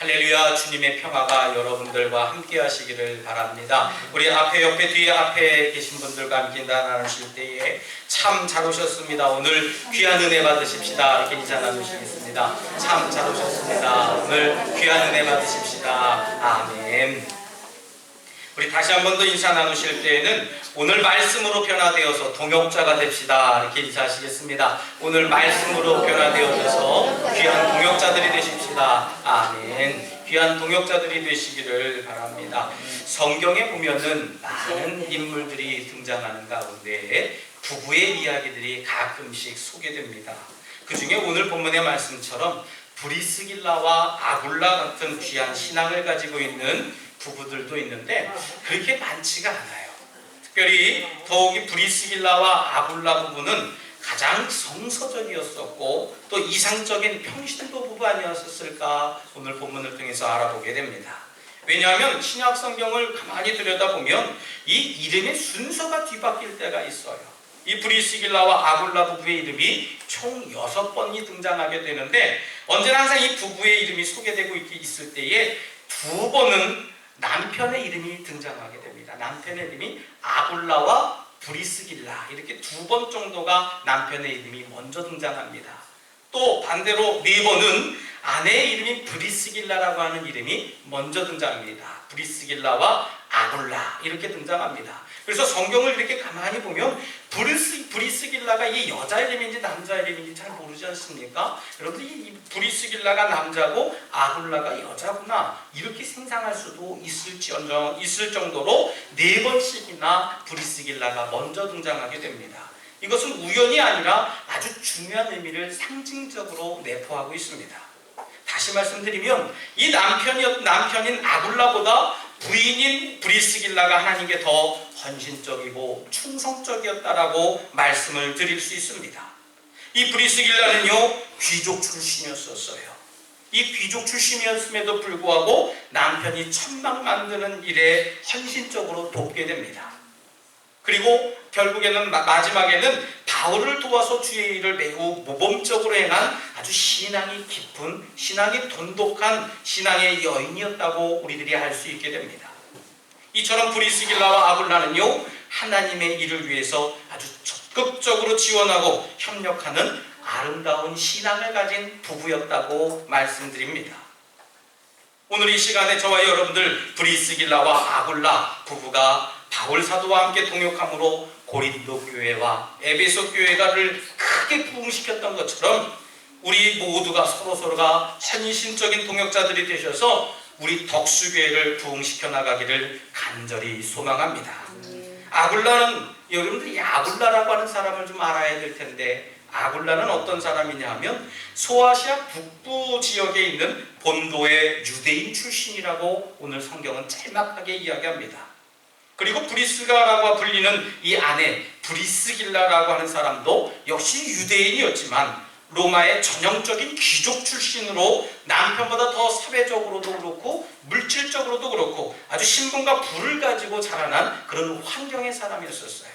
할렐루야. 주님의 평화가 여러분들과 함께 하시기를 바랍니다. 우리 옆에 뒤에 앞에 계신 분들과 함께 인사 나누실 때에 참 잘 오셨습니다. 오늘 귀한 은혜 받으십시다. 이렇게 인사 나누시겠습니다. 참 잘 오셨습니다. 오늘 귀한 은혜 받으십시다. 아멘. 우리 다시 한 번 더 인사 나누실 때에는 오늘 말씀으로 변화되어서 동역자가 됩시다. 이렇게 인사하시겠습니다. 오늘 말씀으로 변화되어져서 귀한 동역자들이 되십시다. 아멘. 귀한 동역자들이 되시기를 바랍니다. 성경에 보면은 많은 인물들이 등장하는 가운데 부부의 이야기들이 가끔씩 소개됩니다. 그 중에 오늘 본문의 말씀처럼 브리스길라와 아굴라 같은 귀한 신앙을 가지고 있는 부부들도 있는데 그렇게 많지가 않아요. 특별히 더욱이 브리스길라와 아굴라 부부는 가장 성서적이었었고 또 이상적인 평신도 부부 아니었을까 오늘 본문을 통해서 알아보게 됩니다. 왜냐하면 신약 성경을 가만히 들여다보면 이 이름의 순서가 뒤바뀔 때가 있어요. 이 브리스길라와 아굴라 부부의 이름이 총 6번이 등장하게 되는데 언제나 항상 이 부부의 이름이 소개되고 있을 때에 2번은 남편의 이름이 등장하게 됩니다. 남편의 이름이 아굴라와 브리스길라 이렇게 2번 정도가 남편의 이름이 먼저 등장합니다. 또 반대로 4번은 아내의 이름이 브리스길라라고 하는 이름이 먼저 등장합니다. 브리스길라와 아굴라 이렇게 등장합니다. 그래서 성경을 이렇게 가만히 보면 브리스길라가 이 여자 이름인지 남자 이름인지 잘 모르지 않습니까? 여러분들 이 브리스길라가 남자고 아굴라가 여자구나 이렇게 생각할 수도 있을 정도로 4번씩이나 브리스길라가 먼저 등장하게 됩니다. 이것은 우연이 아니라 아주 중요한 의미를 상징적으로 내포하고 있습니다. 다시 말씀드리면 이 남편인 아굴라보다 부인인 브리스길라가 하나님께 더 헌신적이고 충성적이었다라고 말씀을 드릴 수 있습니다. 이 브리스길라는요 귀족 출신이었어요. 이 귀족 출신이었음에도 불구하고 남편이 천막 만드는 일에 헌신적으로 돕게 됩니다. 그리고 결국에는 마지막에는 바울을 도와서 주의 일을 매우 모범적으로 행한 아주 신앙이 깊은 신앙이 돈독한 신앙의 여인이었다고 우리들이 알 수 있게 됩니다. 이처럼 브리스길라와 아굴라는요 하나님의 일을 위해서 아주 적극적으로 지원하고 협력하는 아름다운 신앙을 가진 부부였다고 말씀드립니다. 오늘 이 시간에 저와 여러분들 브리스길라와 아굴라 부부가 바울 사도와 함께 동역함으로 고린도 교회와 에베소 교회가를 크게 부흥시켰던 것처럼 우리 모두가 서로가 헌신적인 동역자들이 되셔서 우리 덕수교회를 부흥시켜 나가기를 간절히 소망합니다. 아굴라는 여러분들이 아굴라라고 하는 사람을 좀 알아야 될 텐데 아굴라는 어떤 사람이냐 하면 소아시아 북부 지역에 있는 본도의 유대인 출신이라고 오늘 성경은 짤막하게 이야기합니다. 그리고 브리스가라고 불리는 이 아내 브리스길라라고 하는 사람도 역시 유대인이었지만 로마의 전형적인 귀족 출신으로 남편보다 더 사회적으로도 그렇고 물질적으로도 그렇고 아주 신분과 부를 가지고 자라난 그런 환경의 사람이었어요.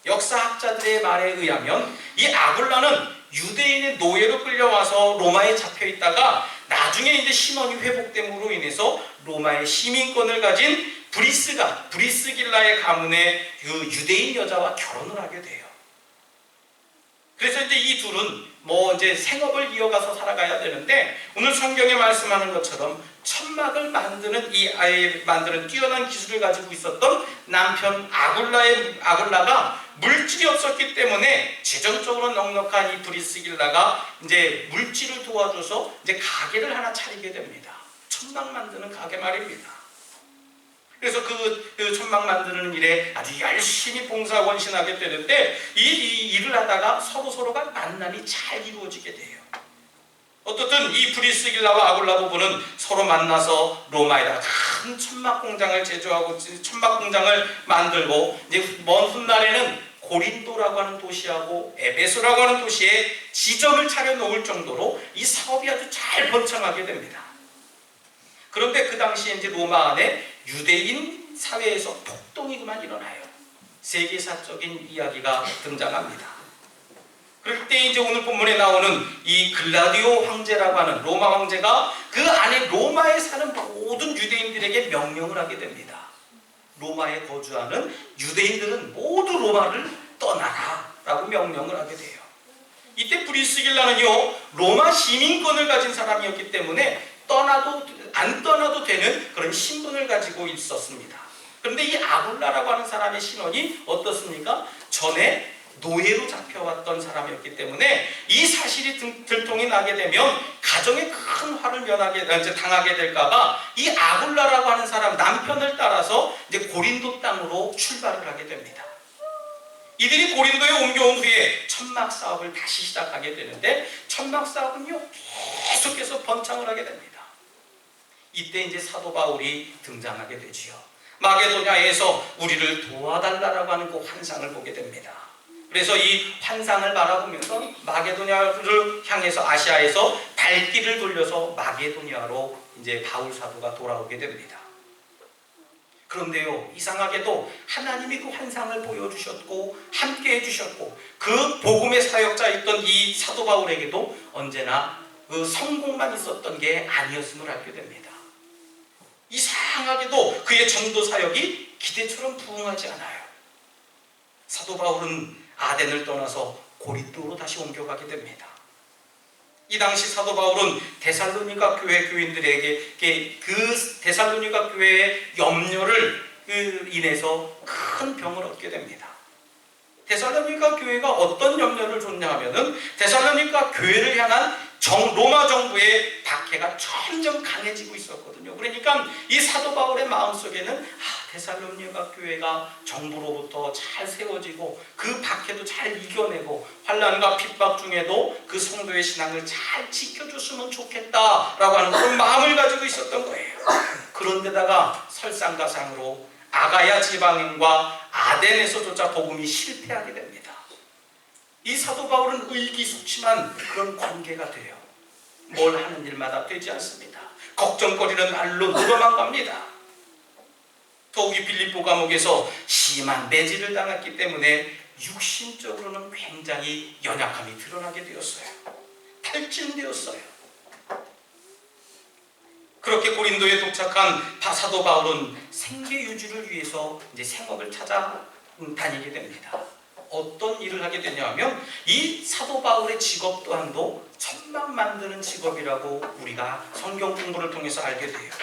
역사학자들의 말에 의하면 이 아굴라는 유대인의 노예로 끌려와서 로마에 잡혀 있다가 나중에 이제 신원이 회복됨으로 인해서 로마의 시민권을 가진 브리스길라의 가문의 그 유대인 여자와 결혼을 하게 돼요. 그래서 이제 이 둘은 이제 생업을 이어가서 살아가야 되는데 오늘 성경에 말씀하는 것처럼 천막을 만드는 만드는 뛰어난 기술을 가지고 있었던 남편 아굴라가 물질이 없었기 때문에 재정적으로 넉넉한 이 브리스길라가 이제 물질을 도와줘서 이제 가게를 하나 차리게 됩니다. 천막 만드는 가게 말입니다. 그래서 그 천막 만드는 일에 아주 열심히 봉사하고 헌신하게 되는데 이 일을 하다가 서로가 만남이 잘 이루어지게 돼요. 어떻든 이 브리스길라와 아굴라 부부는 서로 만나서 로마에다가 큰 천막 공장을 제조하고 천막 공장을 만들고 이제 먼 훗날에는 고린도라고 하는 도시하고 에베소라고 하는 도시에 지점을 차려놓을 정도로 이 사업이 아주 잘 번창하게 됩니다. 그런데 그 당시에 이제 로마 안에 유대인 사회에서 폭동이 그만 일어나요. 세계사적인 이야기가 등장합니다. 그럴 때 이제 오늘 본문에 나오는 이 글라디오 황제라고 하는 로마 황제가 그 안에 로마에 사는 모든 유대인들에게 명령을 하게 됩니다. 로마에 거주하는 유대인들은 모두 로마를 떠나라 라고 명령을 하게 돼요. 이때 브리스길라는요, 로마 시민권을 가진 사람이었기 때문에 안 떠나도 되는 그런 신분을 가지고 있었습니다. 그런데 이 아굴라라고 하는 사람의 신원이 어떻습니까? 전에 노예로 잡혀왔던 사람이었기 때문에 이 사실이 들통이 나게 되면 가정에 큰 화를 당하게 될까봐 이 아굴라라고 하는 사람 남편을 따라서 이제 고린도 땅으로 출발을 하게 됩니다. 이들이 고린도에 옮겨온 후에 천막 사업을 다시 시작하게 되는데 천막 사업은요 계속해서 번창을 하게 됩니다. 이때 이제 사도 바울이 등장하게 되지요. 마게도냐에서 우리를 도와달라고 하는 그 환상을 보게 됩니다. 그래서 이 환상을 바라보면서 마게도냐를 향해서 아시아에서 발길을 돌려서 마게도냐로 이제 바울 사도가 돌아오게 됩니다. 그런데요, 이상하게도 하나님이 그 환상을 보여주셨고 함께 해주셨고 그 복음의 사역자였던 이 사도 바울에게도 언제나 그 성공만 있었던 게 아니었음을 알게 됩니다. 이상하게도 그의 전도 사역이 기대처럼 부응하지 않아요. 사도 바울은 아덴을 떠나서 고린도로 다시 옮겨가게 됩니다. 이 당시 사도 바울은 데살로니가 교회 교인들에게 그 데살로니가 교회의 염려를 인해서 큰 병을 얻게 됩니다. 데살로니가 교회가 어떤 염려를 줬냐 하면은 데살로니가 교회를 향한 로마 정부의 박해가 점점 강해지고 있었거든요. 그러니까 이 사도 바울의 마음속에는 데살로니가 교회가 정부로부터 잘 세워지고 그 박해도 잘 이겨내고 환난과 핍박 중에도 그 성도의 신앙을 잘 지켜줬으면 좋겠다라고 하는 그런 마음을 가지고 있었던 거예요. 그런데다가 설상가상으로 아가야 지방인과 아덴에서조차 복음이 실패하게 됩니다. 이 사도 바울은 의기소침한 그런 관계가 돼요. 뭘 하는 일마다 되지 않습니다. 걱정거리는 날로 늘어만 갑니다. 더욱이 빌립보 감옥에서 심한 매질을 당했기 때문에 육신적으로는 굉장히 연약함이 드러나게 되었어요. 탈진되었어요. 그렇게 고린도에 도착한 사도 바울은 생계 유지를 위해서 이제 생업을 찾아 다니게 됩니다. 어떤 일을 하게 되냐면 이 사도 바울의 직업 또한도 천막 만드는 직업이라고 우리가 성경 공부를 통해서 알게 돼요.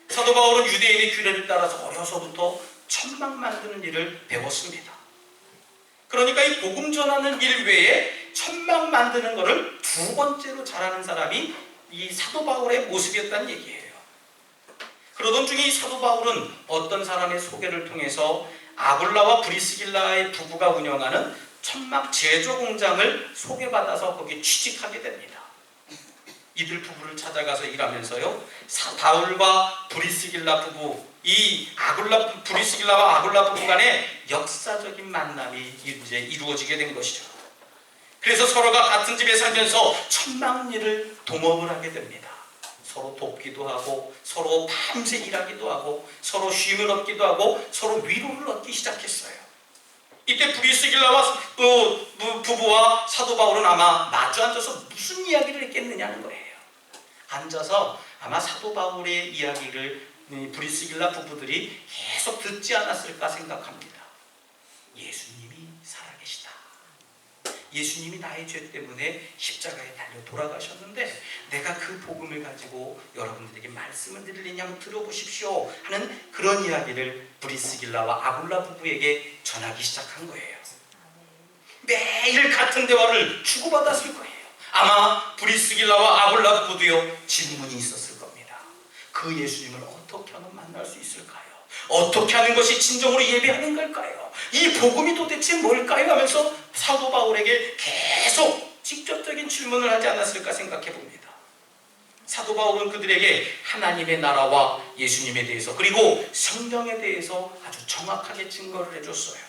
사도 바울은 유대인의 규례를 따라서 어려서부터 천막 만드는 일을 배웠습니다. 그러니까 이 복음 전하는 일 외에 천막 만드는 것을 두 번째로 잘하는 사람이 이 사도 바울의 모습이었다는 얘기예요. 그러던 중에 이 사도 바울은 어떤 사람의 소개를 통해서 아굴라와 브리스길라의 부부가 운영하는 천막 제조 공장을 소개받아서 거기 취직하게 됩니다. 이들 부부를 찾아가서 일하면서요, 바울과 브리스길라 부부, 브리스길라와 아굴라 부부 간에 역사적인 만남이 이제 이루어지게 된 것이죠. 그래서 서로가 같은 집에 살면서 천막 일을 동업을 하게 됩니다. 서로 돕기도 하고 서로 밤새 일하기도 하고 서로 쉼을 얻기도 하고 서로 위로를 얻기 시작했어요. 이때 브리스길라와 부부와 사도 바울은 아마 마주 앉아서 무슨 이야기를 했겠느냐는 거예요. 앉아서 아마 사도 바울의 이야기를 브리스길라 부부들이 계속 듣지 않았을까 생각합니다. 예수님이 살아계시다. 예수님이 나의 죄 때문에 십자가에 달려 돌아가셨는데 내가 그 복음을 가지고 여러분들에게 말씀을 드리려니 한번 들어보십시오 하는 그런 이야기를 브리스길라와 아굴라 부부에게 전하기 시작한 거예요. 매일 같은 대화를 주고받았을 거예요. 아마 브리스길라와 아굴라 부부도요, 질문이 있었을 겁니다. 그 예수님을 어떻게 하면 만날 수 있을까요? 어떻게 하는 것이 진정으로 예배하는 걸까요? 이 복음이 도대체 뭘까요? 하면서 사도 바울에게 계속 직접적인 질문을 하지 않았을까 생각해 봅니다. 사도 바울은 그들에게 하나님의 나라와 예수님에 대해서 그리고 성령에 대해서 아주 정확하게 증거를 해줬어요.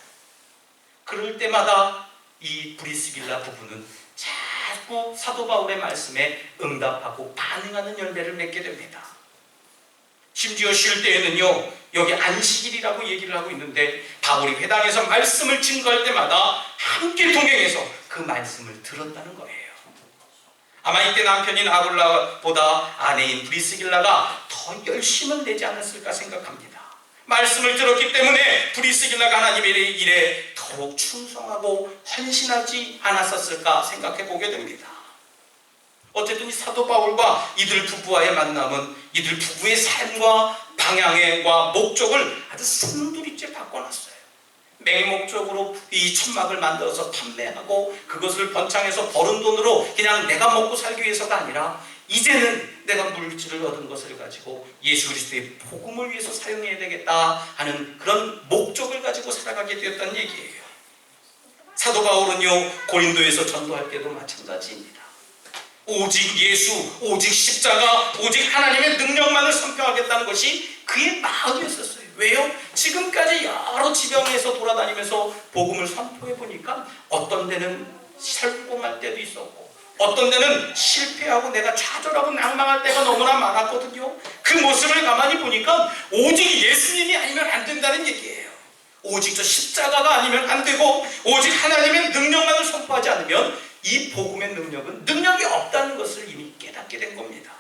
그럴 때마다 이 브리스길라 부부는 자꾸 사도 바울의 말씀에 응답하고 반응하는 열매를 맺게 됩니다. 심지어 쉴 때에는요, 여기 안식일이라고 얘기를 하고 있는데 바울이 회당에서 말씀을 증거할 때마다 함께 동행해서 그 말씀을 들었다는 거예요. 아마 이때 남편인 아굴라보다 아내인 브리스길라가 더 열심을 내지 않았을까 생각합니다. 말씀을 들었기 때문에 브리스길라가 하나님의 일에 더욱 충성하고 헌신하지 않았었을까 생각해 보게 됩니다. 어쨌든 이 사도 바울과 이들 부부와의 만남은 이들 부부의 삶과 방향과 목적을 아주 순두리째 바꿔놨어요. 맹목적으로 이 천막을 만들어서 판매하고 그것을 번창해서 버는 돈으로 그냥 내가 먹고 살기 위해서가 아니라 이제는 내가 물질을 얻은 것을 가지고 예수 그리스도의 복음을 위해서 사용해야 되겠다 하는 그런 목적을 가지고 살아가게 되었다는 얘기예요. 사도 바울은요, 고린도에서 전도할 때도 마찬가지입니다. 오직 예수, 오직 십자가, 오직 하나님의 능력만을 선포하겠다는 것이 그의 마음이었어요. 왜요? 지금까지 여러 지방에서 돌아다니면서 복음을 선포해 보니까 어떤 데는 성공할 때도 있었고 어떤 데는 실패하고 내가 좌절하고 낭망할 때가 너무나 많았거든요. 그 모습을 가만히 보니까 오직 예수님이 아니면 안 된다는 얘기예요. 오직 저 십자가가 아니면 안 되고 오직 하나님의 능력만을 선포하지 않으면 이 복음의 능력은 능력이 없다는 것을 이미 깨닫게 된 겁니다.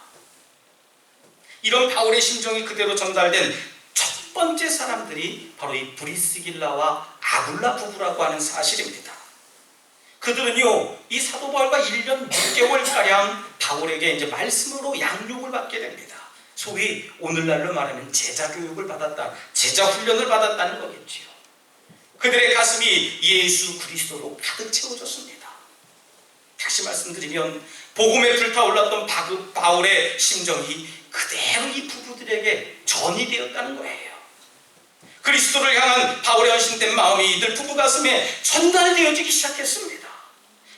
이런 바울의 심정이 그대로 전달된 첫 번째 사람들이 바로 이 브리스길라와 아굴라 부부라고 하는 사실입니다. 그들은요, 이 사도 바울과 1년 6개월가량 바울에게 이제 말씀으로 양육을 받게 됩니다. 소위 오늘날로 말하면 제자 교육을 받았다, 제자 훈련을 받았다는 거겠지요. 그들의 가슴이 예수 그리스도로 가득 채워졌습니다. 다시 말씀드리면 복음에 불타올랐던 바울의 심정이 그대로 이 부부들에게 전이 되었다는 거예요. 그리스도를 향한 바울의 헌신된 마음이 이들 부부 가슴에 전달되어지기 시작했습니다.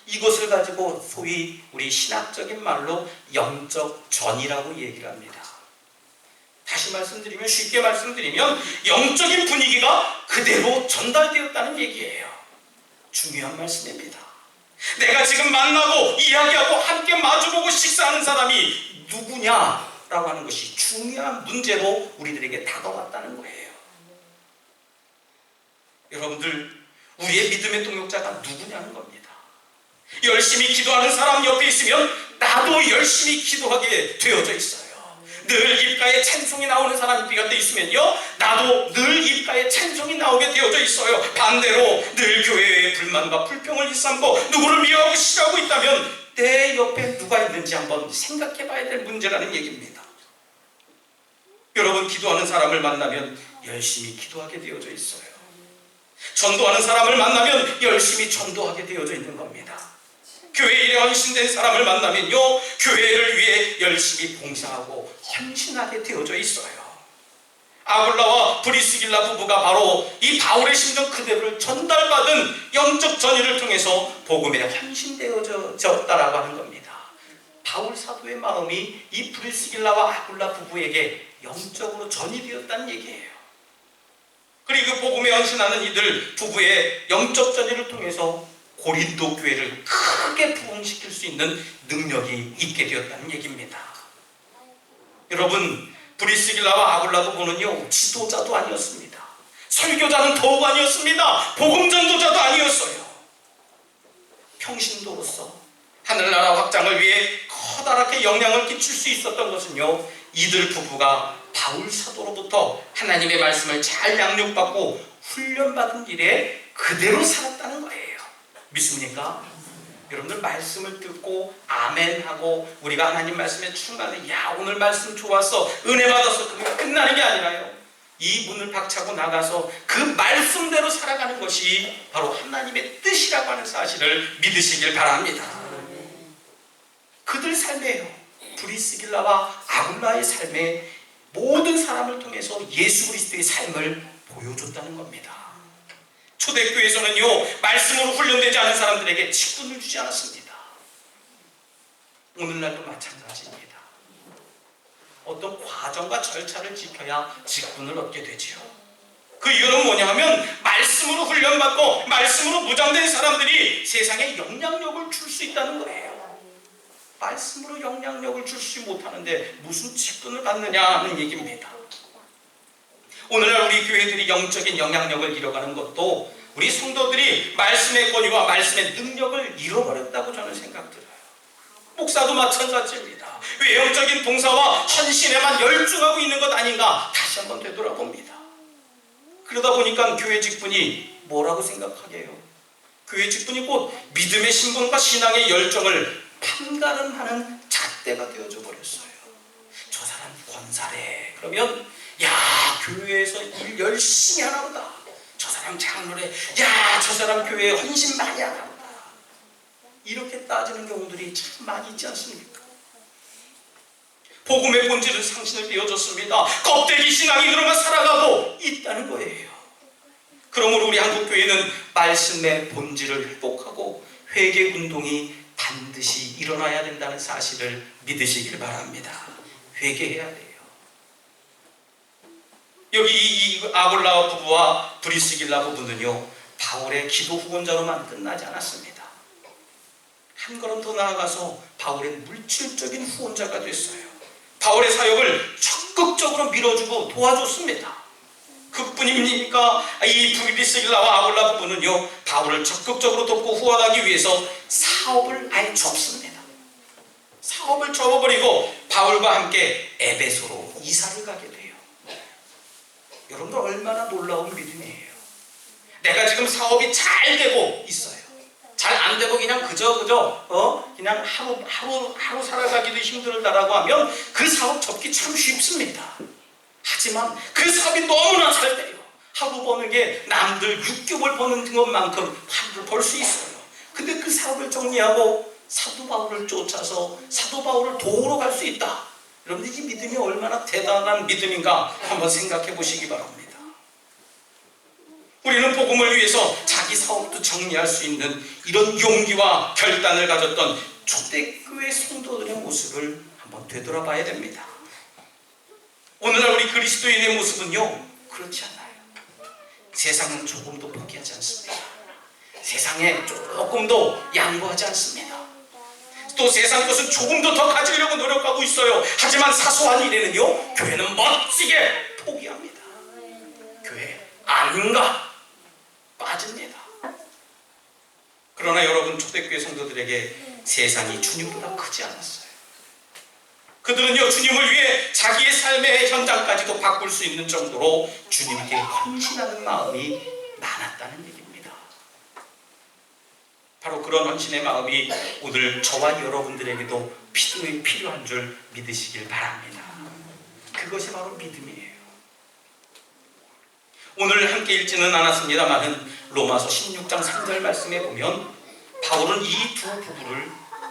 이것을 가지고 소위 우리 신학적인 말로 영적 전이라고 얘기를 합니다. 다시 말씀드리면, 쉽게 말씀드리면 영적인 분위기가 그대로 전달되었다는 얘기예요. 중요한 말씀입니다. 내가 지금 만나고 이야기하고 함께 마주보고 식사하는 사람이 누구냐라고 하는 것이 중요한 문제로 우리들에게 다가왔다는 거예요. 여러분들, 우리의 믿음의 동역자가 누구냐는 겁니다. 열심히 기도하는 사람 옆에 있으면 나도 열심히 기도하게 되어져 있어요. 늘 입가에 찬송이 나오는 사람 곁에 있으면요, 나도 늘 입가에 찬송이 나오게 되어져 있어요. 반대로 늘 교회의 불만과 불평을 일삼고 누구를 미워하고 싫어하고 있다면 내 옆에 누가 있는지 한번 생각해 봐야 될 문제라는 얘기입니다. 여러분, 기도하는 사람을 만나면 열심히 기도하게 되어져 있어요. 전도하는 사람을 만나면 열심히 전도하게 되어져 있는 겁니다. 교회 일에 헌신된 사람을 만나면요, 교회를 위해 열심히 봉사하고 헌신하게 되어져 있어요. 아굴라와 브리스길라 부부가 바로 이 바울의 심정 그대로를 전달받은 영적 전의를 통해서 복음에 헌신되어졌다라고 하는 겁니다. 바울 사도의 마음이 이 브리스길라와 아굴라 부부에게 영적으로 전이되었다는 얘기예요. 그리고 그 복음에 헌신하는 이들 부부의 영적 전의를 통해서 고린도 교회를 크게 부흥시킬 수 있는 능력이 있게 되었다는 얘기입니다. 여러분, 브리스길라와 아굴라 부부는요, 지도자도 아니었습니다. 설교자는 더욱 아니었습니다. 복음 전도자도 아니었어요. 평신도로서 하늘나라 확장을 위해 커다랗게 영향을 끼칠 수 있었던 것은요, 이들 부부가 바울 사도로부터 하나님의 말씀을 잘 양육받고 훈련받은 일에 그대로 살았다는 거예요. 믿습니까? 여러분들, 말씀을 듣고 아멘하고 우리가 하나님 말씀에 충만해, 야 오늘 말씀 좋았어, 은혜 받았어, 그게 끝나는 게 아니라요, 이 문을 박차고 나가서 그 말씀대로 살아가는 것이 바로 하나님의 뜻이라고 하는 사실을 믿으시길 바랍니다. 그들 삶에요, 브리스길라와 아굴라의 삶에 모든 사람을 통해서 예수 그리스도의 삶을 보여줬다는 겁니다. 초대교회에서는요, 말씀으로 훈련되지 않은 사람들에게 직분을 주지 않았습니다. 오늘날도 마찬가지입니다. 어떤 과정과 절차를 지켜야 직분을 얻게 되지요. 그 이유는 뭐냐 하면, 말씀으로 훈련받고 말씀으로 무장된 사람들이 세상에 영향력을 줄 수 있다는 거예요. 말씀으로 영향력을 주지 못하는데 무슨 직분을 받느냐 하는 얘기입니다. 오늘날 우리 교회들이 영적인 영향력을 잃어가는 것도 우리 성도들이 말씀의 권위와 말씀의 능력을 잃어버렸다고 저는 생각들어요. 목사도 마찬가지입니다. 외형적인 봉사와 헌신에만 열중하고 있는 것 아닌가 다시 한번 되돌아봅니다. 그러다 보니까 교회 직분이 뭐라고 생각하게 해요? 교회 직분이 곧 믿음의 신분과 신앙의 열정을 판가름하는 잣대가 되어져 버렸어요. 저 사람 권사래. 그러면 야, 교회에서 일 열심히 하나보다. 저 사람 장로래. 야, 저 사람 교회에 헌신 많이 하나보다. 이렇게 따지는 경우들이 참 많이 있지 않습니까? 복음의 본질은 상신을 띄워줬습니다. 껍데기 신앙인으로만 살아가고 있다는 거예요. 그러므로 우리 한국교회는 말씀의 본질을 회복하고 회개운동이 반드시 일어나야 된다는 사실을 믿으시길 바랍니다. 회개해야 돼요. 여기 이 아골라 부부와 브리스길라 부부는요, 바울의 기도 후원자로만 끝나지 않았습니다. 한 걸음 더 나아가서 바울의 물질적인 후원자가 됐어요. 바울의 사역을 적극적으로 밀어주고 도와줬습니다. 그뿐입니까? 이 브리스길라와 아골라 부부는요, 바울을 적극적으로 돕고 후원하기 위해서 사업을 아예 접습니다. 사업을 접어버리고 바울과 함께 에베소로 이사를 가게 돼요. 여러분들 얼마나 놀라운 믿음이에요. 내가 지금 사업이 잘 되고 있어요. 잘 안 되고 그냥 그냥 하루 살아가기도 힘들다라고 하면 그 사업 접기 참 쉽습니다. 하지만 그 사업이 너무나 잘 돼요. 하루 버는 게 남들 6개월 버는 것만큼 하루를 벌 수 있어요. 근데 그 사업을 정리하고 사도 바울을 쫓아서 사도 바울을 도우러 갈 수 있다. 여러분들 이 믿음이 얼마나 대단한 믿음인가 한번 생각해 보시기 바랍니다. 우리는 복음을 위해서 자기 사업도 정리할 수 있는 이런 용기와 결단을 가졌던 초대교회 성도들의 모습을 한번 되돌아봐야 됩니다. 오늘날 우리 그리스도인의 모습은요, 그렇지 않아요. 세상은 조금도 포기하지 않습니다. 세상에 조금도 양보하지 않습니다. 또 세상 것은 조금도 더 가지려고 노력하고 있어요. 하지만 사소한 일에는요, 교회는 멋지게 포기합니다. 교회 아닌가 빠집니다. 그러나 여러분, 초대교회 성도들에게 세상이 주님보다 크지 않았어요. 그들은요, 주님을 위해 자기의 삶의 현장까지도 바꿀 수 있는 정도로 주님께 헌신하는 마음이 많았다는 얘기입니다. 바로 그런 헌신의 마음이 오늘 저와 여러분들에게도 필요한 줄 믿으시길 바랍니다. 그것이 바로 믿음이에요. 오늘 함께 읽지는 않았습니다만은 로마서 16장 3절 말씀에 보면 바울은 이 두 부부를,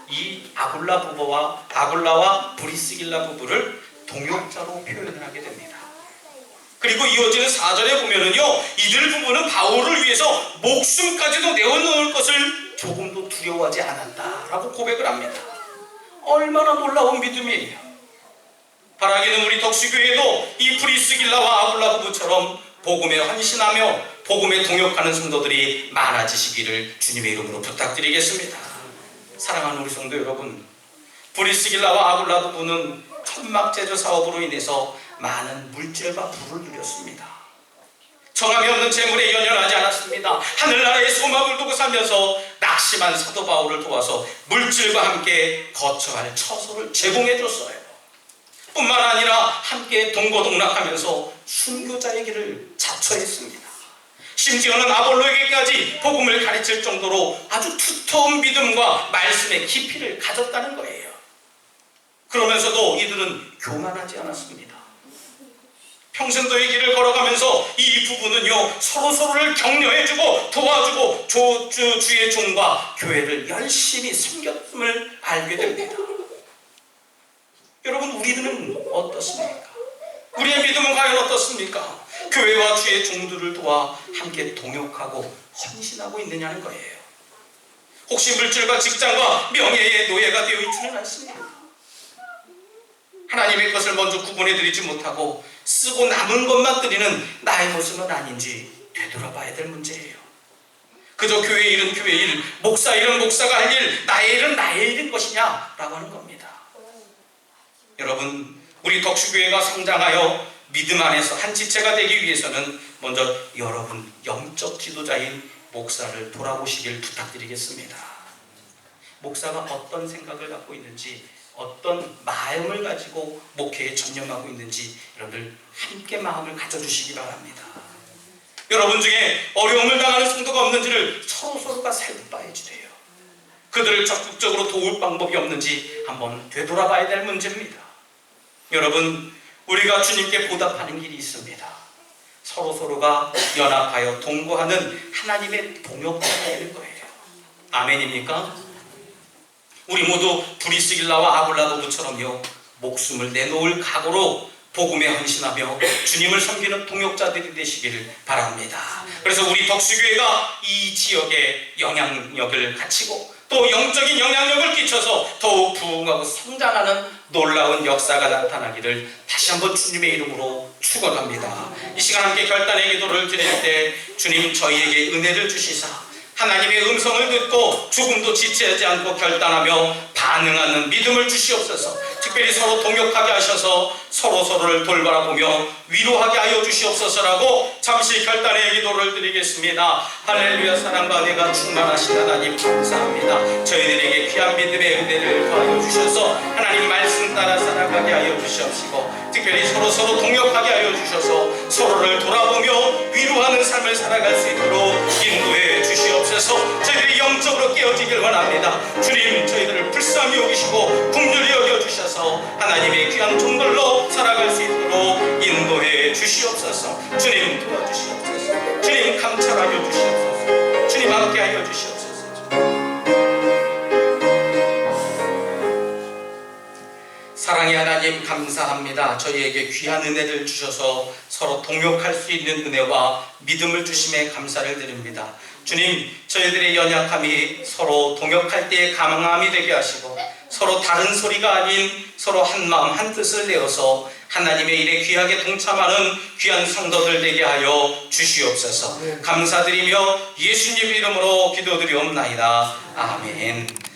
이 아골라와 브리스길라 부부를 동역자로 표현을 하게 됩니다. 그리고 이어지는 4절에 보면은요, 이들 부부는 바울을 위해서 목숨까지도 내어놓을 것을 조금도 두려워하지 않았다라고 고백을 합니다. 얼마나 놀라운 믿음이에요. 바라기는 우리 덕수교회도 이 브리스길라와 아골라 부부처럼 복음에 헌신하며 복음에 동역하는 성도들이 많아지시기를 주님의 이름으로 부탁드리겠습니다. 사랑하는 우리 성도 여러분, 브리스길라와 아골라 부부는 천막 제조 사업으로 인해서 많은 물질과 부를 누렸습니다. 정함이 없는 재물에 연연하지 않았습니다. 하늘나라의 소망을 두고 살면서 낙심한 사도 바울을 도와서 물질과 함께 거처할 처소를 제공해 줬어요. 뿐만 아니라 함께 동고동락하면서 순교자의 길을 자처했습니다. 심지어는 아볼로에게까지 복음을 가르칠 정도로 아주 두터운 믿음과 말씀의 깊이를 가졌다는 거예요. 그러면서도 이들은 교만하지 않았습니다. 평생도의 길을 걸어가면서 이 부부는요, 서로서로를 격려해주고 도와주고 주의 종과 교회를 열심히 섬겼음을 알게 됩니다. 여러분, 우리들은 어떻습니까? 우리의 믿음은 과연 어떻습니까? 교회와 주의 종들을 도와 함께 동역하고 헌신하고 있느냐는 거예요. 혹시 물질과 직장과 명예의 노예가 되어 있지는 않습니다. 하나님의 것을 먼저 구분해드리지 못하고 쓰고 남은 것만 드리는 나의 모습은 아닌지 되돌아봐야 될 문제예요. 그저 교회 일은 교회 일, 목사 일은 목사가 할 일, 나의 일은 나의 일인 것이냐라고 하는 겁니다. 여러분, 우리 덕수교회가 성장하여 믿음 안에서 한 지체가 되기 위해서는 먼저 여러분 영적 지도자인 목사를 돌아보시길 부탁드리겠습니다. 목사가 어떤 생각을 갖고 있는지, 어떤 마음을 가지고 목회에 전념하고 있는지 여러분들 함께 마음을 가져주시기 바랍니다. 여러분 중에 어려움을 당하는 성도가 없는지를 서로가 살펴봐야지 돼요. 그들을 적극적으로 도울 방법이 없는지 한번 되돌아봐야 될 문제입니다. 여러분, 우리가 주님께 보답하는 길이 있습니다. 서로가 연합하여 동거하는 하나님의 동역자가 되는 거예요. 아멘입니까? 우리 모두 브리스길라와 아굴라도부처럼요, 목숨을 내놓을 각오로 복음에 헌신하며 주님을 섬기는 동역자들이 되시기를 바랍니다. 그래서 우리 덕수교회가 이 지역에 영향력을 갖추고 또 영적인 영향력을 끼쳐서 더욱 부흥하고 성장하는 놀라운 역사가 나타나기를 다시 한번 주님의 이름으로 축원합니다. 이 시간 함께 결단의 기도를 드릴 때 주님 저희에게 은혜를 주시사 하나님의 음성을 듣고 조금도 지체하지 않고 결단하며 반응하는 믿음을 주시옵소서. 특별히 서로 동역하게 하셔서 서로를 돌바라보며 위로하게 하여 주시옵소서라고 잠시 결단의 기도를 드리겠습니다. 할렐루야. 사랑과 은혜가 충만하신 하나님 감사합니다. 저희들에게 귀한 믿음의 은혜를 더하여 주셔서 하나님 말씀 따라 살아가게 하여 주시옵시고, 특별히 서로 동역하게 하여 주셔서 서로를 돌아보며 위로하는 삶을 살아갈 수 있도록 인도해 주시옵소서. 저희들이 영적으로 깨어지길 원합니다. 주님, 저희들을 불쌍히 여기시고 긍휼히 여겨주셔서 하나님의 귀한 종들로 살아갈 수 있도록 인도해 주시옵소서. 주님 도와주시옵소서. 주님 감찰하여 주시옵소서. 주님 함께하여 주시옵소서. 사랑의 하나님 감사합니다. 저희에게 귀한 은혜를 주셔서 서로 동역할 수 있는 은혜와 믿음을 주심에 감사를 드립니다. 주님, 저희들의 연약함이 서로 동역할 때의 강함이 되게 하시고 서로 다른 소리가 아닌 서로 한 마음 한 뜻을 내어서 하나님의 일에 귀하게 동참하는 귀한 성도들 되게 하여 주시옵소서. 감사드리며 예수님 이름으로 기도드리옵나이다. 아멘.